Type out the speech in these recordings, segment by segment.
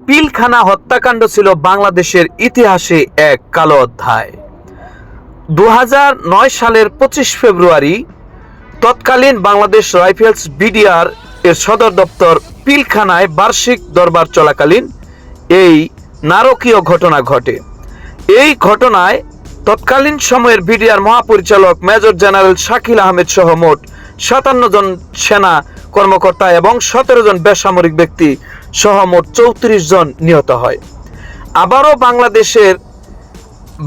পিলখানা হত্যাকাণ্ড ছিল বাংলাদেশের ইতিহাসে এক কালো অধ্যায়। 2009 সালের 25 ফেব্রুয়ারি তৎকালীন বাংলাদেশ রাইফেলস বিডিআর এর সদর দপ্তর পিলখানায় বার্ষিক দরবার চলাকালীন এই নারকীয় ঘটনা ঘটে। এই ঘটনায় তৎকালীন সময়ের বিডিআর মহাপরিচালক মেজর জেনারেল শাকিল আহমেদ সহ মোট 57 জন সেনা কর্মকর্তা এবং 17 জন বেসামরিক ব্যক্তি সহ মোট 34 জন নিহত হয়। আবারও বাংলাদেশের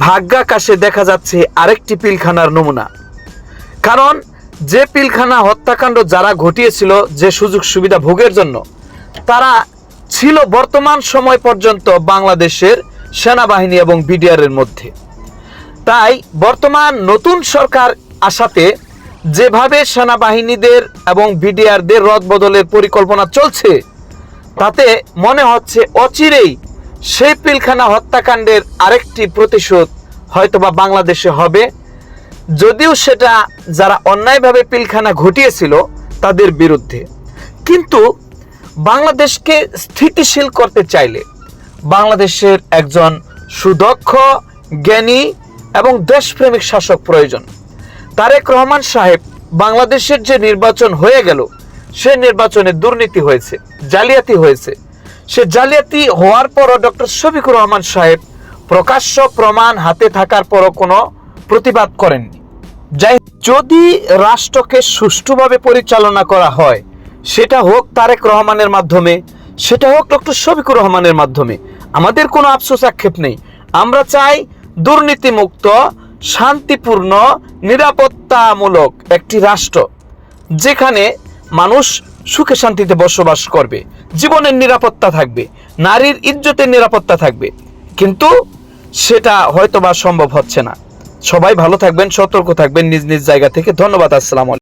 ভাগ্যাকাশে দেখা যাচ্ছে আরেকটি পিলখানার নমুনা। কারণ যে পিলখানা হত্যাকাণ্ড যারা ঘটিয়েছিল যে সুযোগ সুবিধা ভোগের জন্য, তারা ছিল বর্তমান সময় পর্যন্ত বাংলাদেশের সেনাবাহিনী এবং বিডিআর এর মধ্যে। তাই বর্তমান নতুন সরকার আসাতে যেভাবে সেনাবাহিনীদের এবং বিডিআরদের রদবদলের পরিকল্পনা চলছে, তাতে মনে হচ্ছে অচিরেই সেই পিলখানা হত্যাকাণ্ডের আরেকটি প্রতিশোধ হয়তোবা বাংলাদেশে হবে, যদিও সেটা যারা অন্যায়ভাবে পিলখানা ঘটিয়েছিল তাদের বিরুদ্ধে। কিন্তু বাংলাদেশকে স্থিতিশীল করতে চাইলে বাংলাদেশের একজন সুদক্ষ, জ্ঞানী এবং দেশপ্রেমিক শাসক প্রয়োজন। তারেক রহমান সাহেব বাংলাদেশের যে নির্বাচন হয়ে গেল, সে নির্বাচনে দুর্নীতি হয়েছে, জালিয়াতি হয়েছে। সে জালিয়াতি হওয়ার পরও ডক্টর শফিকুর রহমান সাহেব প্রকাশ্য প্রমাণ হাতে থাকার পরও কোনো প্রতিবাদ করেননি। যাই যদি রাষ্ট্রকে সুষ্ঠুভাবে পরিচালনা করা হয়, সেটা হোক তারেক রহমানের মাধ্যমে, সেটা হোক ডক্টর শফিকুর রহমানের মাধ্যমে, আমাদের কোনো আফসোস আক্ষেপ নেই। আমরা চাই দুর্নীতিমুক্ত, শান্তিপূর্ণ, নিরাপত্তামূলক একটি রাষ্ট্র, যেখানে মানুষ সুখে শান্তিতে বসবাস করবে, জীবনের নিরাপত্তা থাকবে, নারীর ইজ্জতের নিরাপত্তা থাকবে। কিন্তু সেটা হয়তোবা সম্ভব হচ্ছে না। সবাই ভালো থাকবেন, সতর্ক থাকবেন নিজ নিজ জায়গা থেকে। ধন্যবাদ। আসসালামু আলাইকুম।